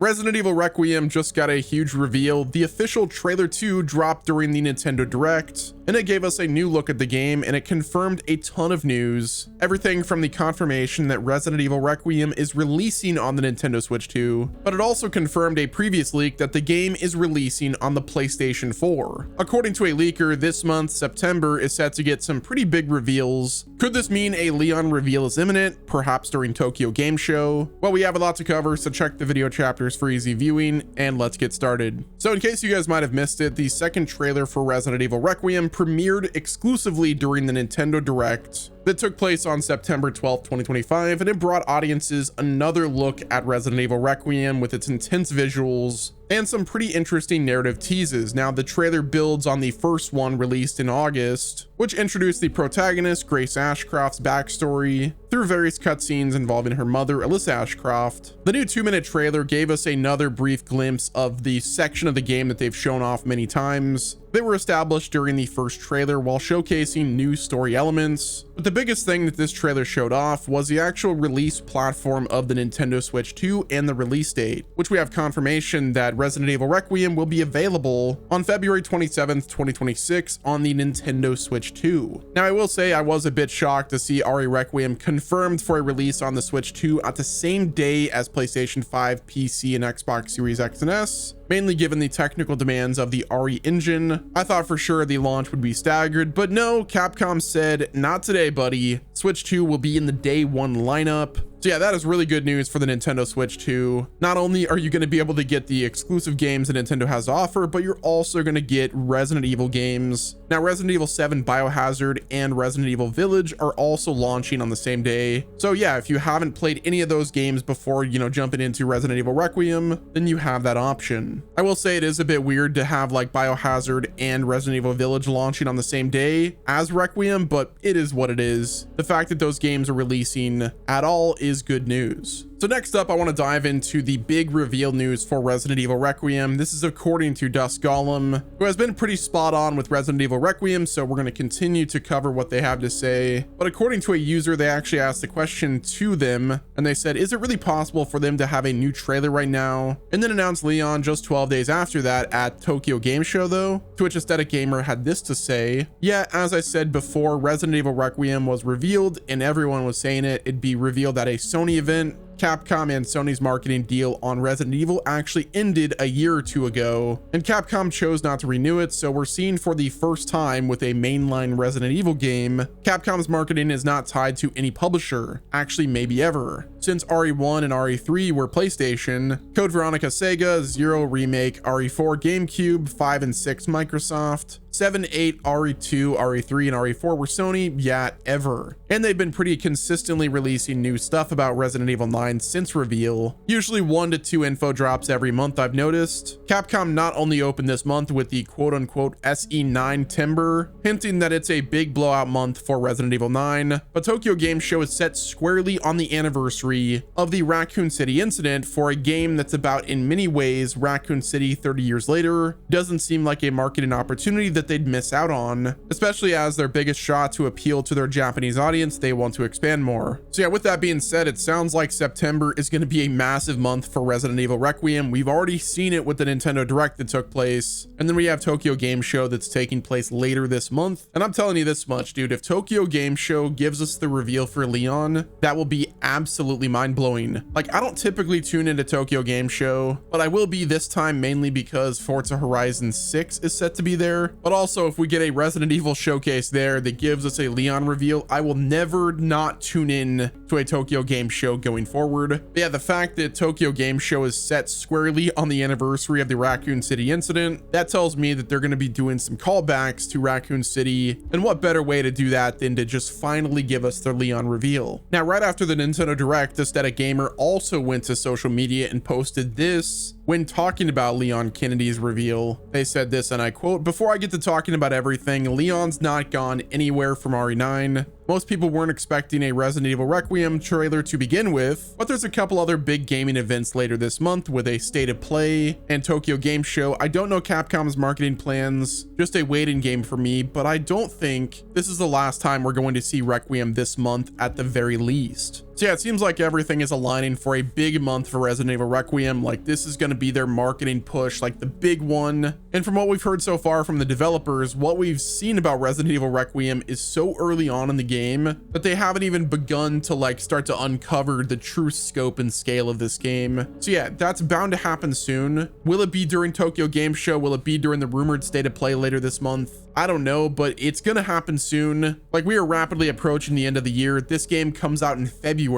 Resident Evil Requiem just got a huge reveal. The official trailer 2 dropped during the Nintendo Direct, and it gave us a new look at the game, and it confirmed a ton of news. Everything from the confirmation that Resident Evil Requiem is releasing on the Nintendo Switch 2, but it also confirmed a previous leak that the game is releasing on the PlayStation 4. According to a leaker, this month, September, is set to get some pretty big reveals. Could this mean a Leon reveal is imminent, perhaps during Tokyo Game Show? Well, we have a lot to cover, so check the video chapters for easy viewing, and let's get started. So in case you guys might have missed it, the second trailer for Resident Evil Requiem premiered exclusively during the Nintendo Direct that took place on September 12th, 2025, and it brought audiences another look at Resident Evil Requiem with its intense visuals and some pretty interesting narrative teases. Now, the trailer builds on the first one released in August, which introduced the protagonist, Grace Ashcroft's backstory through various cutscenes involving her mother, Alyssa Ashcroft. The new 2-minute trailer gave us another brief glimpse of the section of the game that they've shown off many times. They were established during the first trailer while showcasing new story elements. But the biggest thing that this trailer showed off was the actual release platform of the Nintendo Switch 2 and the release date, which we have confirmation that Resident Evil Requiem will be available on February 27th, 2026 on the Nintendo Switch 2. Now, I will say I was a bit shocked to see RE Requiem confirmed for a release on the Switch 2 at the same day as PlayStation 5, PC, and Xbox Series X and S, mainly given the technical demands of the RE engine. I thought for sure the launch would be staggered, but no, Capcom said, not today, buddy. Switch 2 will be in the day one lineup. So yeah, that is really good news for the Nintendo Switch 2. Not only are you going to be able to get the exclusive games that Nintendo has to offer, but you're also going to get Resident Evil games. Now, Resident Evil 7 Biohazard and Resident Evil Village are also launching on the same day. So yeah, if you haven't played any of those games before, jumping into Resident Evil Requiem, then you have that option. I will say it is a bit weird to have like Biohazard and Resident Evil Village launching on the same day as Requiem, but it is what it is. The fact that those games are releasing at all is good news. So next up, I want to dive into the big reveal news for Resident Evil Requiem. This is according to Dusk Golem, who has been pretty spot on with Resident Evil Requiem, so we're going to continue to cover what they have to say. But according to a user, they actually asked a question to them, and they said, is it really possible for them to have a new trailer right now and then announce Leon just 12 days after that at Tokyo Game Show though? To which Aesthetic Gamer had this to say, yeah, as I said before, Resident Evil Requiem was revealed and everyone was saying it'd be revealed at a Sony event. Capcom and Sony's marketing deal on Resident Evil actually ended a year or two ago, and Capcom chose not to renew it, so we're seeing for the first time with a mainline Resident Evil game, Capcom's marketing is not tied to any publisher, actually maybe ever. Since RE1 and RE3 were PlayStation, Code Veronica Sega, 0 Remake, RE4 GameCube, 5 and 6 Microsoft, 7, 8, RE2, RE3, and RE4 were Sony, yeah, ever. And they've been pretty consistently releasing new stuff about Resident Evil 9 since reveal, usually 1 to 2 info drops every month I've noticed. Capcom not only opened this month with the quote-unquote SE9 Timber, hinting that it's a big blowout month for Resident Evil 9, but Tokyo Game Show is set squarely on the anniversary of the Raccoon City incident for a game that's about, in many ways, Raccoon City 30 years later. Doesn't seem like a marketing opportunity that they'd miss out on, especially as their biggest shot to appeal to their Japanese audience they want to expand more. So yeah, with that being said, it sounds like September is going to be a massive month for Resident Evil Requiem. We've already seen it with the Nintendo Direct that took place, and then we have Tokyo Game Show that's taking place later this month. And I'm telling you this much, dude, if Tokyo Game Show gives us the reveal for Leon, that will be absolutely mind-blowing. Like, I don't typically tune into Tokyo Game Show, but I will be this time mainly because Forza Horizon 6 is set to be there. But also, if we get a Resident Evil showcase there that gives us a Leon reveal, I will never not tune in to a Tokyo Game Show going forward. But yeah, the fact that Tokyo Game Show is set squarely on the anniversary of the Raccoon City incident, that tells me that they're going to be doing some callbacks to Raccoon City, and what better way to do that than to just finally give us their Leon reveal. Now, right after the Nintendo Direct, Aesthetic Gamer also went to social media and posted this when talking about Leon Kennedy's reveal. They said this, and I quote, "Before I get to talking about everything, Leon's not gone anywhere from RE9. Most people weren't expecting a Resident Evil Requiem trailer to begin with, but there's a couple other big gaming events later this month with a State of Play and Tokyo Game Show. I don't know Capcom's marketing plans, just a waiting game for me, but I don't think this is the last time we're going to see Requiem this month at the very least. So yeah, it seems like everything is aligning for a big month for Resident Evil Requiem. Like, this is going to be their marketing push, like the big one. And from what we've heard so far from the developers, what we've seen about Resident Evil Requiem is so early on in the game that they haven't even begun to like start to uncover the true scope and scale of this game. So yeah, that's bound to happen soon. Will it be during Tokyo Game Show? Will it be during the rumored State of Play later this month? I don't know, but it's gonna happen soon. Like, we are rapidly approaching the end of the year. This game comes out in February.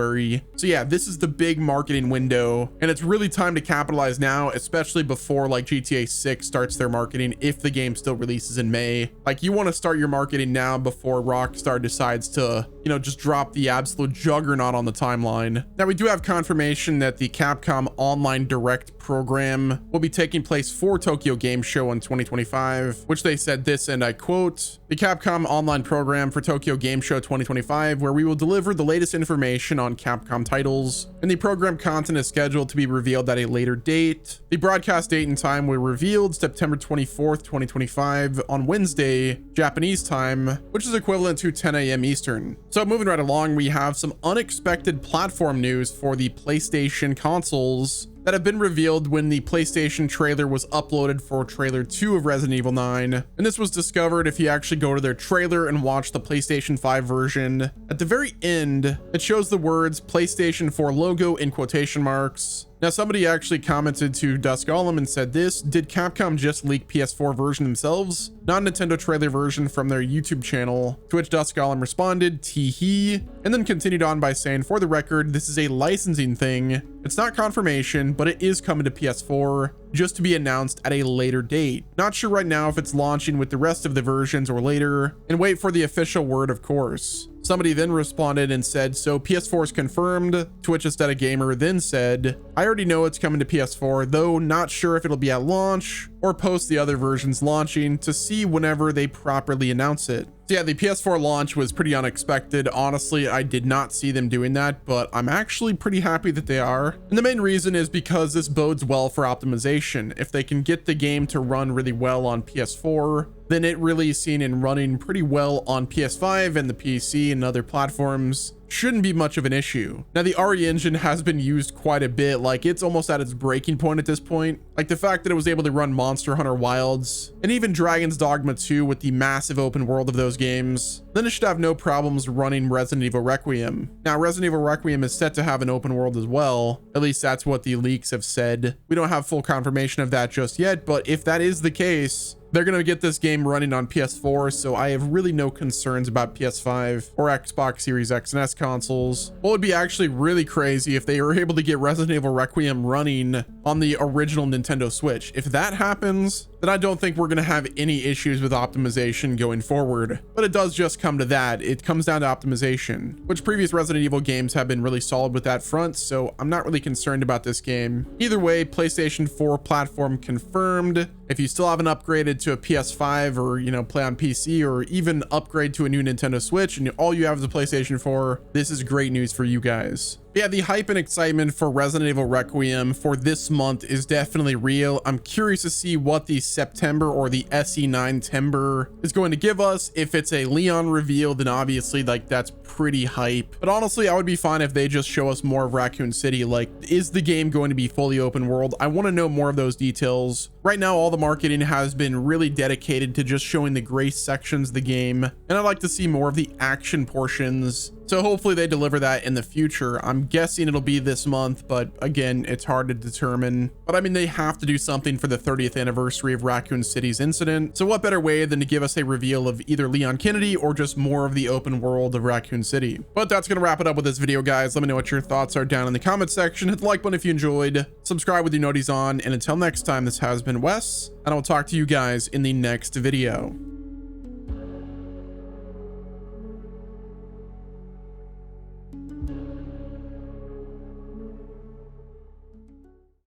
So yeah, this is the big marketing window, and it's really time to capitalize now, especially before like GTA 6 starts their marketing, if the game still releases in May. Like, you want to start your marketing now before Rockstar decides to, you know, just drop the absolute juggernaut on the timeline. Now, we do have confirmation that the Capcom Online Direct program will be taking place for Tokyo Game Show in 2025, which they said this, and I quote, "The Capcom Online program for Tokyo Game Show 2025, where we will deliver the latest information on Capcom titles, and the program content is scheduled to be revealed at a later date. The broadcast date and time were revealed September 24th, 2025 on Wednesday, Japanese time, which is equivalent to 10 a.m. Eastern. So moving right along, we have some unexpected platform news for the PlayStation consoles that have been revealed when the PlayStation trailer was uploaded for trailer 2 of Resident Evil 9. And this was discovered if you actually go to their trailer and watch the PlayStation 5 version. At the very end, it shows the words PlayStation 4 logo in quotation marks. Now, somebody actually commented to Dusk Golem and said this: did Capcom just leak PS4 version themselves? Not Nintendo trailer version from their YouTube channel. To which Dusk Golem responded, tee-hee, and then continued on by saying, for the record, this is a licensing thing. It's not confirmation, but it is coming to PS4, just to be announced at a later date. Not sure right now if it's launching with the rest of the versions or later, and wait for the official word, of course. Somebody then responded and said, so PS4 is confirmed. Twitch Aesthetic Gamer then said, I already know it's coming to PS4, though not sure if it'll be at launch or post the other versions launching, to see whenever they properly announce it. So yeah, the PS4 launch was pretty unexpected. Honestly, I did not see them doing that, but I'm actually pretty happy that they are. And the main reason is because this bodes well for optimization. If they can get the game to run really well on PS4, then it really seen and running pretty well on PS5 and the PC and other platforms shouldn't be much of an issue. Now, the RE engine has been used quite a bit. Like, it's almost at its breaking point at this point. Like, the fact that it was able to run Monster Hunter Wilds and even Dragon's Dogma 2 with the massive open world of those games, then it should have no problems running Resident Evil Requiem. Now, Resident Evil Requiem is set to have an open world as well. At least that's what the leaks have said. We don't have full confirmation of that just yet, but if that is the case, they're going to get this game running on PS4, so I have really no concerns about PS5 or Xbox Series X and S consoles. What would be actually really crazy if they were able to get Resident Evil Requiem running on the original Nintendo Switch. If that happens, then I don't think we're going to have any issues with optimization going forward. But it does just come to that. It comes down to optimization, which previous Resident Evil games have been really solid with that front, so I'm not really concerned about this game. Either way, PlayStation 4 platform confirmed. If you still haven't upgraded to a PS5 or, you know, play on PC or even upgrade to a new Nintendo Switch and all you have is a PlayStation 4, this is great news for you guys. Yeah, the hype and excitement for Resident Evil Requiem for this month is definitely real. I'm curious to see what the September or the SE9 Timber is going to give us. If it's a Leon reveal, then obviously, like, that's pretty hype. But honestly, I would be fine if they just show us more of Raccoon City. Like, is the game going to be fully open world? I want to know more of those details. Right now, all the marketing has been really dedicated to just showing the grace sections of the game, and I'd like to see more of the action portions. So hopefully they deliver that in the future. I'm guessing it'll be this month, but again, it's hard to determine. But I mean, they have to do something for the 30th anniversary of Raccoon City's incident. So what better way than to give us a reveal of either Leon Kennedy or just more of the open world of Raccoon City. But that's going to wrap it up with this video, guys. Let me know what your thoughts are down in the comment section. Hit the like button if you enjoyed. Subscribe with your noties on. And until next time, this has been Wes, and I will talk to you guys in the next video.